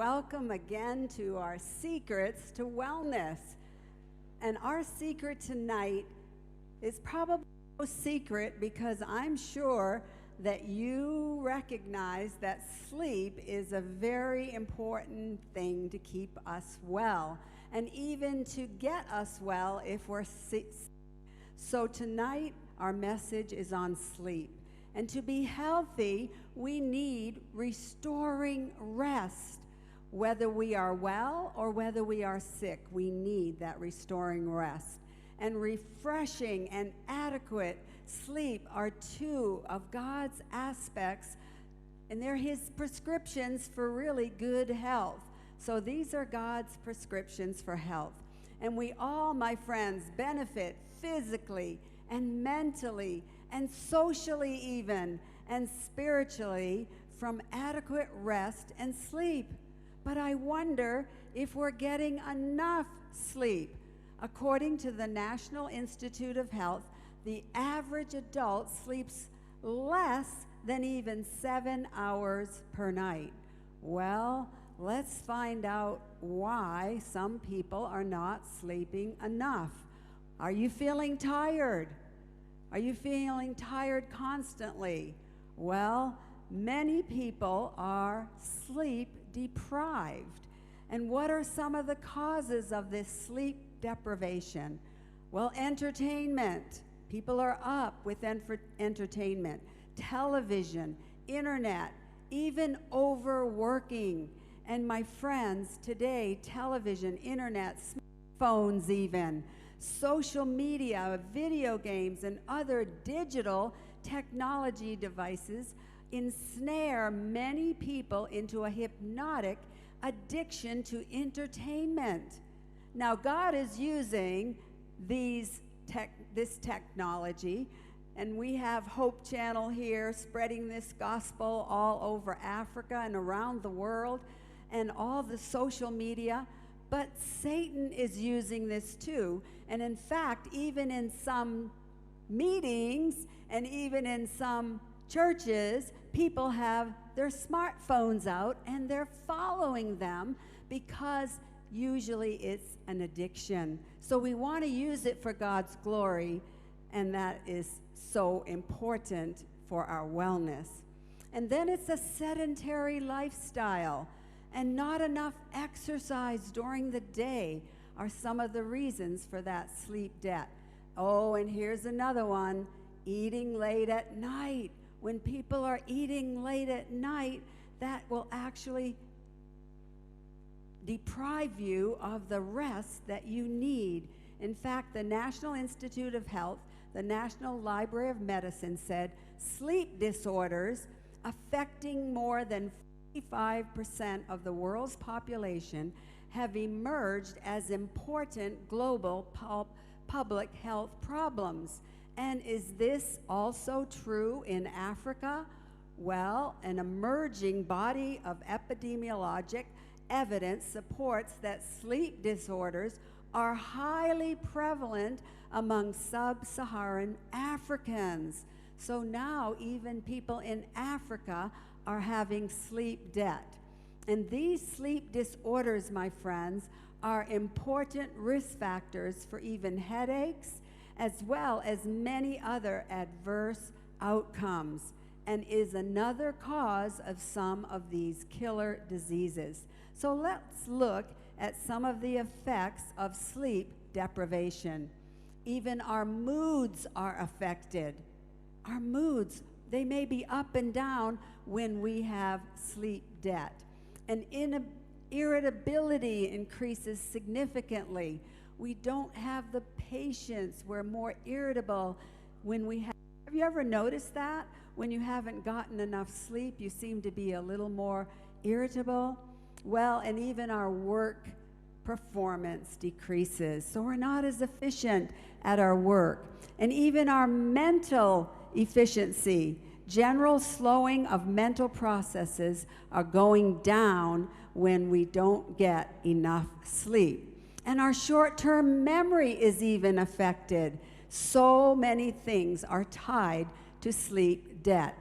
welcome again to our Secrets to Wellness. And our secret tonight is probably no secret because I'm sure that you recognize that sleep is a very important thing to keep us well and even to get us well if we're sick. So tonight our message is on sleep. And to be healthy, we need restoring rest. Whether we are well or whether we are sick, we need that restoring rest. And refreshing and adequate sleep are two of God's aspects, and they're His prescriptions for really good health. So these are God's prescriptions for health. And we all, my friends, benefit physically and mentally and socially even, and spiritually from adequate rest and sleep. But I wonder if we're getting enough sleep. According to the National Institute of Health, the average adult sleeps less than even 7 hours per night. Well, let's find out why some people are not sleeping enough. Are you feeling tired? Are you feeling tired constantly? Well, many people are sleep deprived. And what are some of the causes of this sleep deprivation? Well, entertainment. People are up with entertainment, television, internet, even overworking. And my friends, today, television, internet, smartphones even, social media, video games, and other digital technology devices ensnare many people into a hypnotic addiction to entertainment. Now, God is using this technology, and we have Hope Channel here spreading this gospel all over Africa and around the world, and all the social media. But Satan is using this too. And in fact, even in some meetings and even in some churches, people have their smartphones out and they're following them because usually it's an addiction. So we want to use it for God's glory, and that is so important for our wellness. And then it's a sedentary lifestyle, and not enough exercise during the day are some of the reasons for that sleep debt. Oh, and here's another one, eating late at night. When people are eating late at night, that will actually deprive you of the rest that you need. In fact, the National Institute of Health, the National Library of Medicine said sleep disorders affecting more than 55% of the world's population have emerged as important global public health problems. And is this also true in Africa? Well, an emerging body of epidemiologic evidence supports that sleep disorders are highly prevalent among sub-Saharan Africans. So now even people in Africa are having sleep debt. And these sleep disorders, my friends, are important risk factors for even headaches as well as many other adverse outcomes, and is another cause of some of these killer diseases. So let's look at some of the effects of sleep deprivation. Even our moods are affected. Our moods, they may be up and down when we have sleep debt. And irritability increases significantly. We don't have the patience. We're more irritable when we have you ever noticed that? When you haven't gotten enough sleep, you seem to be a little more irritable. Well, and even our work performance decreases. So we're not as efficient at our work. And even our mental efficiency, general slowing of mental processes are going down when we don't get enough sleep. And our short-term memory is even affected. So many things are tied to sleep debt.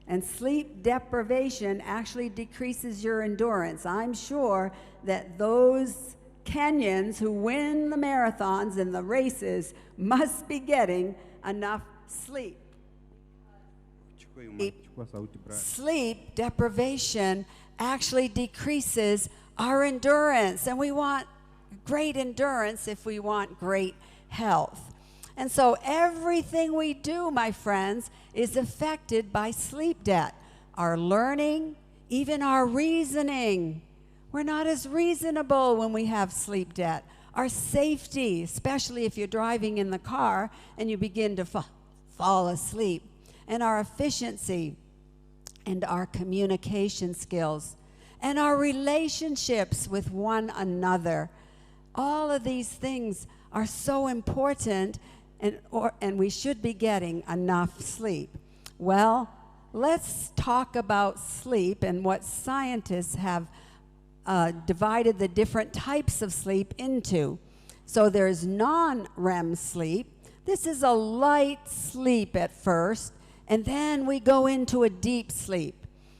And sleep deprivation actually decreases your endurance. I'm sure that those Kenyans who win the marathons and the races must be getting enough sleep. Sleep deprivation actually decreases our endurance, and we want great endurance if we want great health. And so everything we do, my friends, is affected by sleep debt. Our learning, even our reasoning. We're not as reasonable when we have sleep debt. Our safety, especially if you're driving in the car and you begin to fall asleep. And our efficiency and our communication skills and our relationships with one another. All of these things are so important, and we should be getting enough sleep. Well, let's talk about sleep and what scientists have divided the different types of sleep into. So there's non-REM sleep. This is a light sleep at first, and then we go into a deep sleep.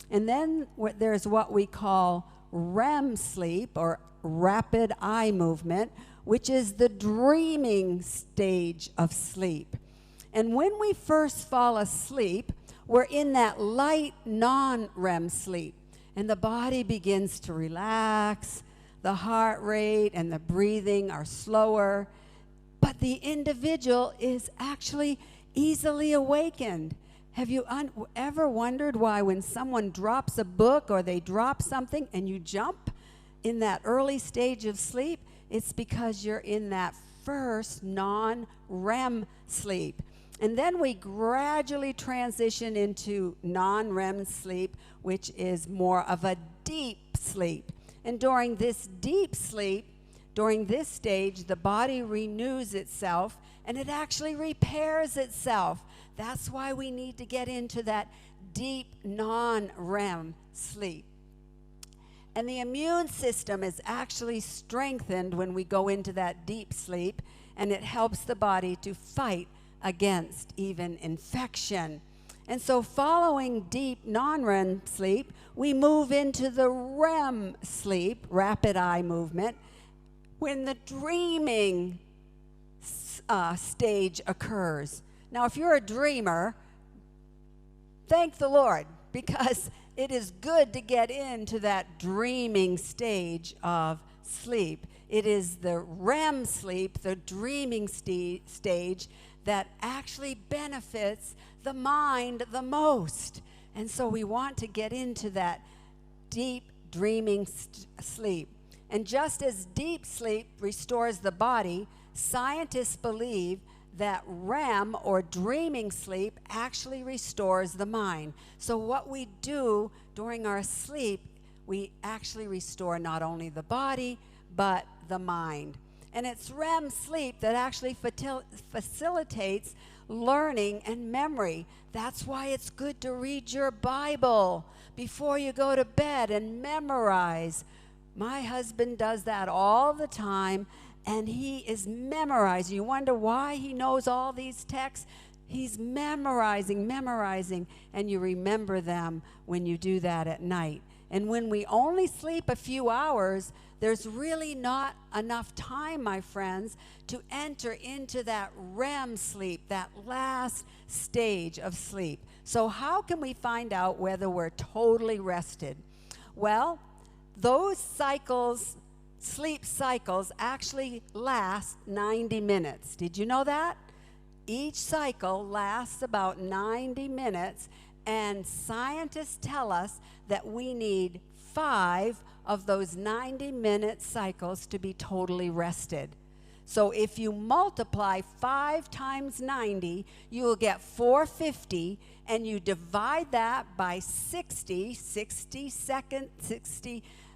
And then there's what we call REM sleep, or rapid eye movement, which is the dreaming stage of sleep. And when we first fall asleep, we're in that light non-REM sleep, and the body begins to relax, the heart rate and the breathing are slower, but the individual is actually easily awakened. Have you ever wondered why when someone drops a book or they drop something and you jump in that early stage of sleep? It's because you're in that first non-REM sleep. And then we gradually transition into non-REM sleep, which is more of a deep sleep. And during this deep sleep, during this stage, the body renews itself and it actually repairs itself. That's why we need to get into that deep non-REM sleep. And the immune system is actually strengthened when we go into that deep sleep, and it helps the body to fight against even infection. And so following deep non-REM sleep, we move into the REM sleep, rapid eye movement, when the dreaming stage occurs. Now, if you're a dreamer, thank the Lord, because it is good to get into that dreaming stage of sleep. It is the REM sleep, the dreaming stage, that actually benefits the mind the most. And so we want to get into that deep dreaming sleep. And just as deep sleep restores the body, scientists believe that REM, or dreaming sleep, actually restores the mind. So what we do during our sleep, we actually restore not only the body, but the mind. And it's REM sleep that actually facilitates learning and memory. That's why it's good to read your Bible before you go to bed and memorize. My husband does that all the time, and he is memorizing. You wonder why he knows all these texts? He's memorizing, and you remember them when you do that at night. And when we only sleep a few hours, there's really not enough time, my friends, to enter into that REM sleep, that last stage of sleep. So how can we find out whether we're totally rested? Well, those cycles, sleep cycles, actually last 90 minutes. Did you know that? Each cycle lasts about 90 minutes, and scientists tell us that we need 5 of those 90-minute cycles to be totally rested. So if you multiply 5 times 90, you will get 450, and you divide that by 60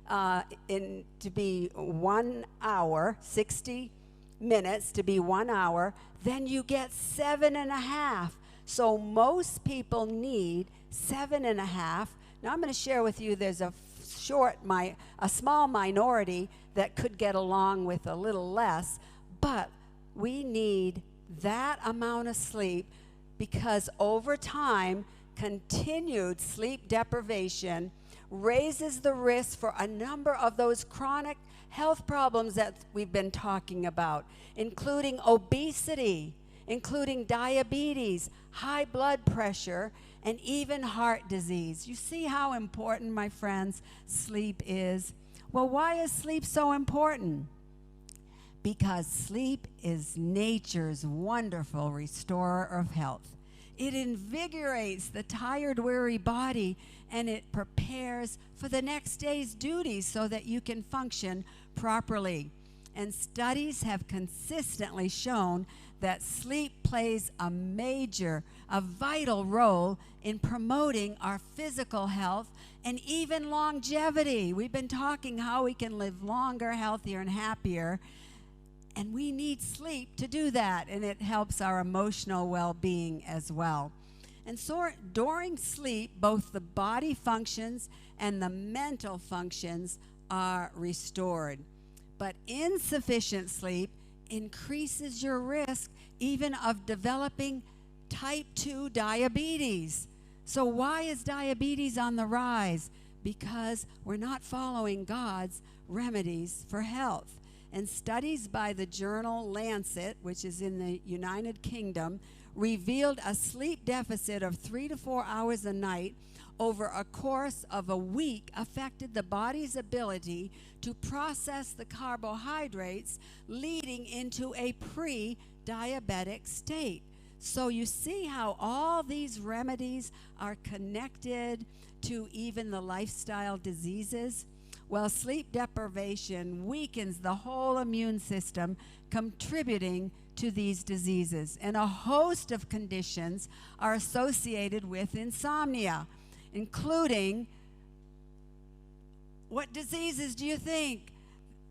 to be 1 hour, 60 minutes to be 1 hour, then you get 7.5. So most people need 7.5. Now I'm going to share with you, there's a small minority that could get along with a little less, but we need that amount of sleep, because over time continued sleep deprivation raises the risk for a number of those chronic health problems that we've been talking about, including obesity, including diabetes, high blood pressure, and even heart disease. You see how important, my friends, sleep is? Well, why is sleep so important? Because sleep is nature's wonderful restorer of health. It invigorates the tired, weary body, and it prepares for the next day's duties so that you can function properly. And studies have consistently shown that sleep plays a vital role in promoting our physical health and even longevity. We've been talking how we can live longer, healthier, and happier. And we need sleep to do that, and it helps our emotional well-being as well. And so during sleep, both the body functions and the mental functions are restored. But insufficient sleep increases your risk even of developing type 2 diabetes. So why is diabetes on the rise? Because we're not following God's remedies for health. And studies by the journal Lancet, which is in the United Kingdom, revealed a sleep deficit of 3 to 4 hours a night over a course of a week affected the body's ability to process the carbohydrates, leading into a pre-diabetic state. So you see how all these remedies are connected to even the lifestyle diseases? Well, sleep deprivation weakens the whole immune system, contributing to these diseases. And a host of conditions are associated with insomnia, including, what diseases do you think?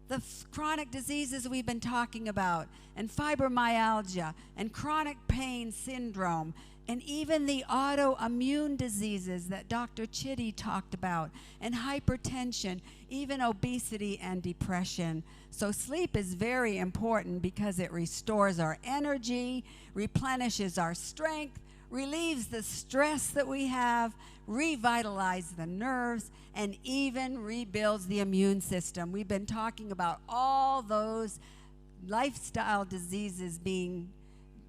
The chronic diseases we've been talking about, and fibromyalgia, and chronic pain syndrome, and even the autoimmune diseases that Dr. Chidi talked about, and hypertension, even obesity and depression. So sleep is very important because it restores our energy, replenishes our strength, relieves the stress that we have, revitalizes the nerves, and even rebuilds the immune system. We've been talking about all those lifestyle diseases being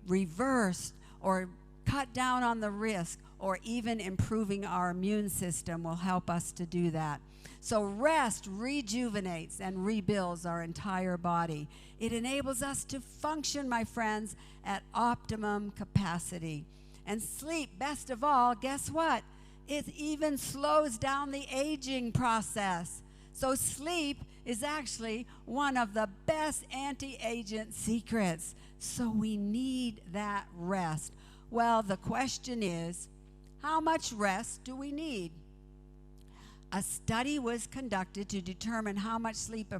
reversed or cut down on the risk, or even improving our immune system will help us to do that. So rest rejuvenates and rebuilds our entire body. It enables us to function, my friends, at optimum capacity. And sleep, best of all, guess what? It even slows down the aging process. So sleep is actually one of the best anti-aging secrets. So we need that rest. Well, the question is, how much rest do we need? A study was conducted to determine how much sleep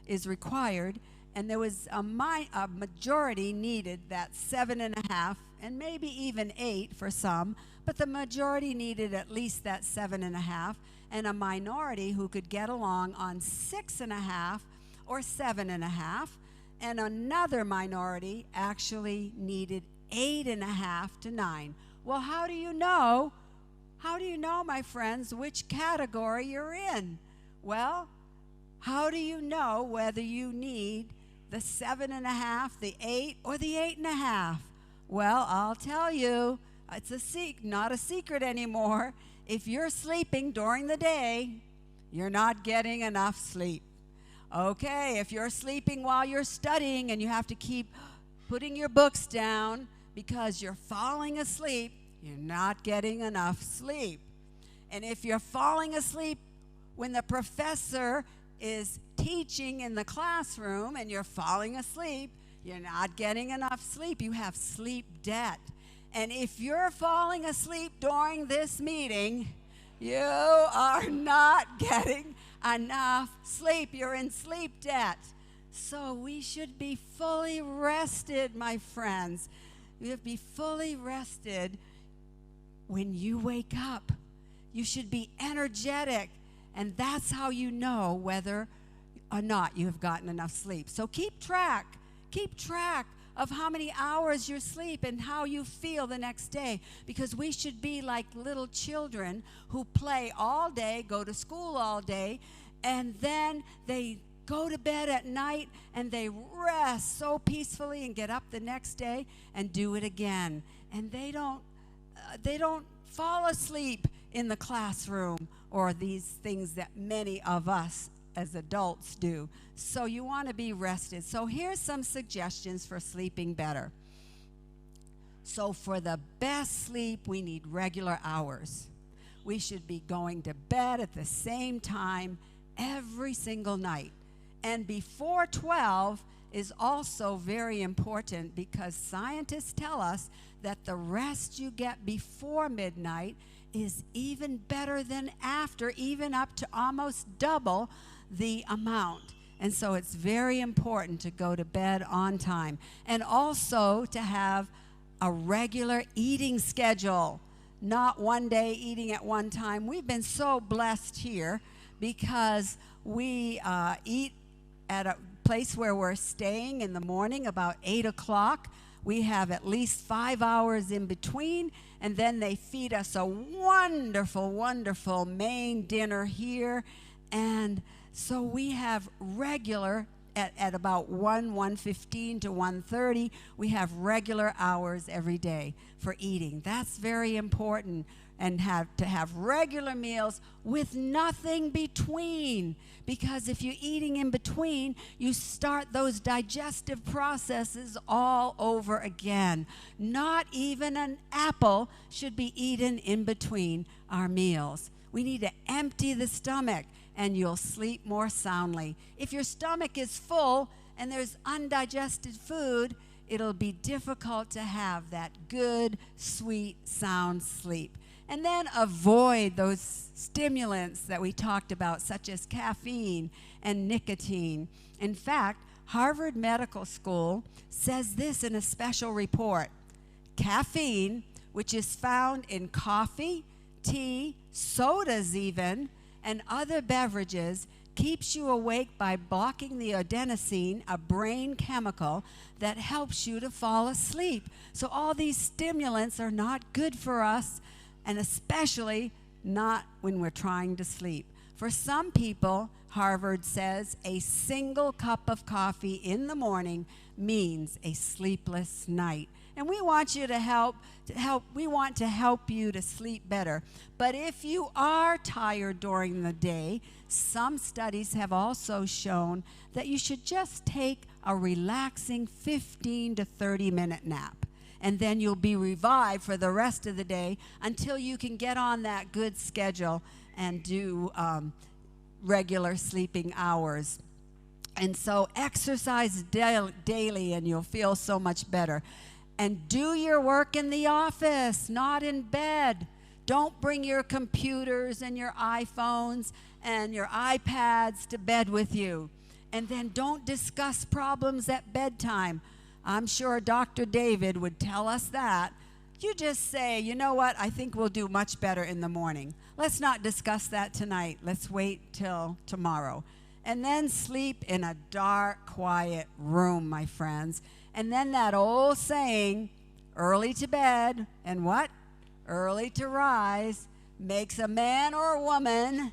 is required, and there was a majority needed that 7.5, and maybe even 8 for some, but the majority needed at least that 7.5, and a minority who could get along on 6.5 or 7.5, and another minority actually needed 8.5 to 9. Well, how do you know? How do you know, my friends, which category you're in? Well, how do you know whether you need the 7.5, the 8, or the 8.5? Well, I'll tell you, it's not a secret anymore. If you're sleeping during the day, you're not getting enough sleep. Okay, if you're sleeping while you're studying and you have to keep putting your books down because you're falling asleep, you're not getting enough sleep. And if you're falling asleep when the professor is teaching in the classroom and you're falling asleep, you're not getting enough sleep. You have sleep debt. And if you're falling asleep during this meeting, you are not getting enough sleep. You're in sleep debt. So we should be fully rested, my friends. You have to be fully rested when you wake up. You should be energetic, and that's how you know whether or not you have gotten enough sleep. So keep track of how many hours you sleep and how you feel the next day, because we should be like little children who play all day, go to school all day, and then they go to bed at night and they rest so peacefully and get up the next day and do it again. And they don't fall asleep in the classroom or these things that many of us as adults do. So you want to be rested. So here's some suggestions for sleeping better. So for the best sleep, we need regular hours. We should be going to bed at the same time every single night. And before 12 is also very important, because scientists tell us that the rest you get before midnight is even better than after, even up to almost double the amount. And so it's very important to go to bed on time, and also to have a regular eating schedule, not one day eating at one time. We've been so blessed here because we eat at a place where we're staying in the morning about 8 o'clock. We have at least 5 hours in between, and then they feed us a wonderful, wonderful main dinner here. And so we have regular, at about 1:15 to 1:30, we have regular hours every day for eating. That's very important. And to have regular meals with nothing between. Because if you're eating in between, you start those digestive processes all over again. Not even an apple should be eaten in between our meals. We need to empty the stomach, and you'll sleep more soundly. If your stomach is full and there's undigested food, it'll be difficult to have that good, sweet, sound sleep. And then avoid those stimulants that we talked about, such as caffeine and nicotine. In fact, Harvard Medical School says this in a special report. Caffeine, which is found in coffee, tea, sodas even, and other beverages, keeps you awake by blocking the adenosine, a brain chemical that helps you to fall asleep. So all these stimulants are not good for us, and especially not when we're trying to sleep. For some people, Harvard says, a single cup of coffee in the morning means a sleepless night. And we want you we want to help you to sleep better. But if you are tired during the day, some studies have also shown that you should just take a relaxing 15 to 30-minute nap. And then you'll be revived for the rest of the day until you can get on that good schedule and do regular sleeping hours. And so exercise daily, and you'll feel so much better. And do your work in the office, not in bed. Don't bring your computers and your iPhones and your iPads to bed with you. And then don't discuss problems at bedtime. I'm sure Dr. David would tell us that. You just say, you know what, I think we'll do much better in the morning. Let's not discuss that tonight. Let's wait till tomorrow. And then sleep in a dark, quiet room, my friends. And then that old saying, early to bed, and what? Early to rise, makes a man or a woman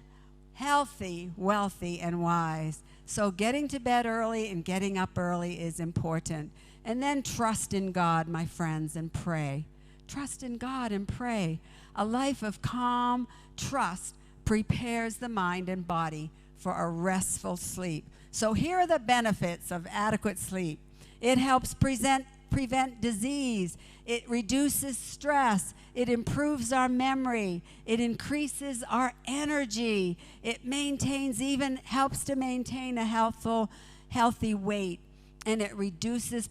healthy, wealthy, and wise. So getting to bed early and getting up early is important. And then trust in God, my friends, and pray. Trust in God and pray. A life of calm trust prepares the mind and body for a restful sleep. So here are the benefits of adequate sleep. It helps prevent disease. It reduces stress. It improves our memory. It increases our energy. It helps to maintain a healthy weight. And it reduces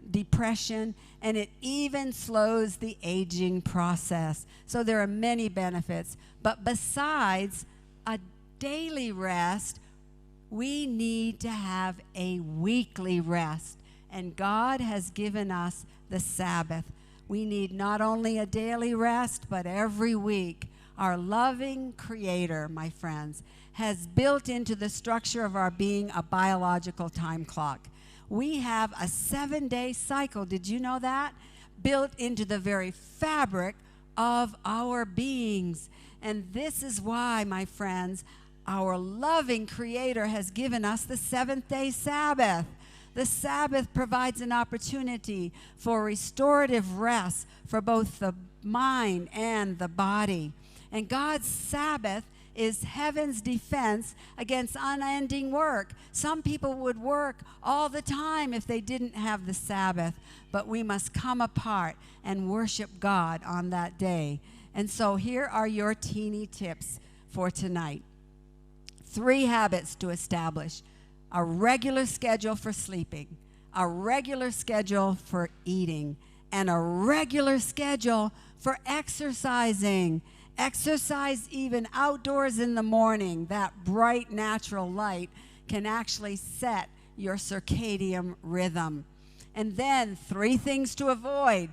depression, and it even slows the aging process. So there are many benefits. But besides a daily rest, we need to have a weekly rest. And God has given us the Sabbath. We need not only a daily rest, but every week. Our loving Creator, my friends, has built into the structure of our being a biological time clock. We have a 7-day cycle. Did you know that? Built into the very fabric of our beings. And this is why, my friends, our loving Creator has given us the 7th-day Sabbath. The Sabbath provides an opportunity for restorative rest for both the mind and the body. And God's Sabbath is heaven's defense against unending work. Some people would work all the time if they didn't have the Sabbath, but we must come apart and worship God on that day. And so here are your teeny tips for tonight. 3 habits to establish: a regular schedule for sleeping, a regular schedule for eating, and a regular schedule for exercising. Exercise even outdoors in the morning. That bright natural light can actually set your circadian rhythm. And then 3 things to avoid: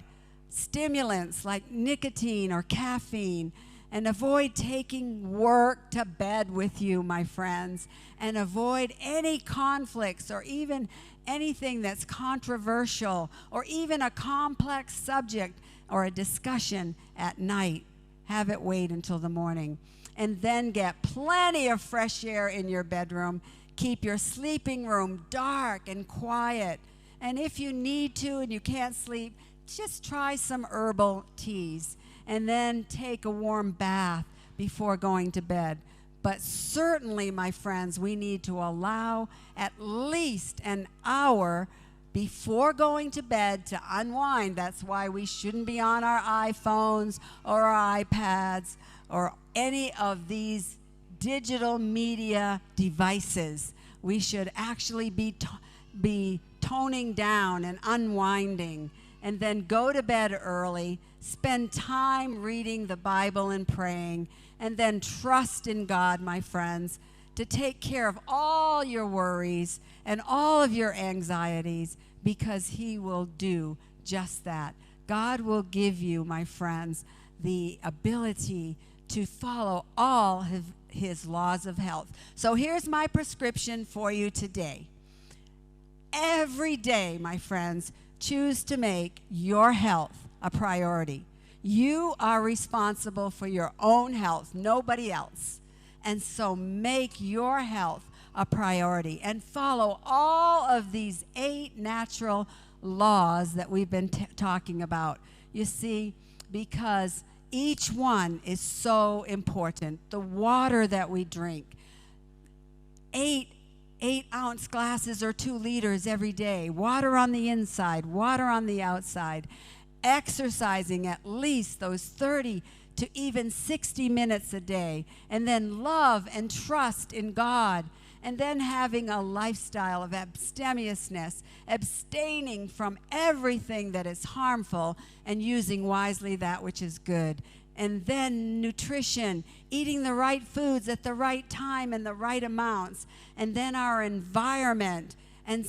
stimulants like nicotine or caffeine, and avoid taking work to bed with you, my friends, and avoid any conflicts or even anything that's controversial or even a complex subject or a discussion at night. Have it wait until the morning. And then get plenty of fresh air in your bedroom. Keep your sleeping room dark and quiet. And if you need to and you can't sleep, just try some herbal teas. And then take a warm bath before going to bed. But certainly, my friends, we need to allow at least an hour before going to bed to unwind. That's why we shouldn't be on our iPhones or our iPads or any of these digital media devices. We should actually be toning down and unwinding, and then go to bed early, spend time reading the Bible and praying, and then trust in God, my friends, to take care of all your worries and all of your anxieties, because He will do just that. God will give you, my friends, the ability to follow all His laws of health. So here's my prescription for you today. Every day, my friends, choose to make your health a priority. You are responsible for your own health, nobody else. And so make your health a priority and follow all of these 8 natural laws that we've been talking about. You see, because each one is so important. The water that we drink, 8-ounce glasses or 2 liters every day. Water on the inside, water on the outside. Exercising at least those 30 to even 60 minutes a day. And then love and trust in God. And then having a lifestyle of abstemiousness, abstaining from everything that is harmful and using wisely that which is good. And then nutrition, eating the right foods at the right time and the right amounts. And then our environment and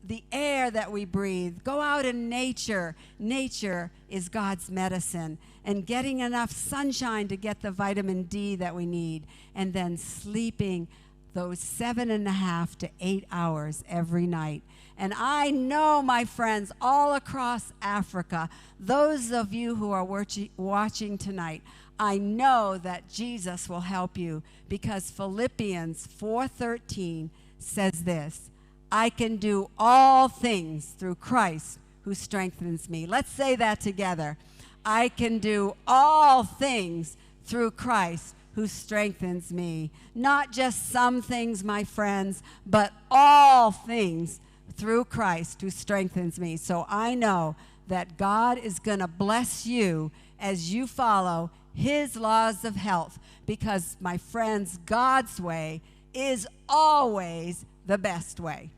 the air that we breathe. Go out in nature. Nature is God's medicine. And getting enough sunshine to get the vitamin D that we need. And then sleeping those 7.5 to 8 hours every night. And I know, my friends, all across Africa, those of you who are watching tonight, I know that Jesus will help you, because Philippians 4:13 says this: I can do all things through Christ who strengthens me. Let's say that together. I can do all things through Christ who strengthens me. Not just some things, my friends, but all things through Christ who strengthens me. So I know that God is going to bless you as you follow His laws of health, because, my friends, God's way is always the best way.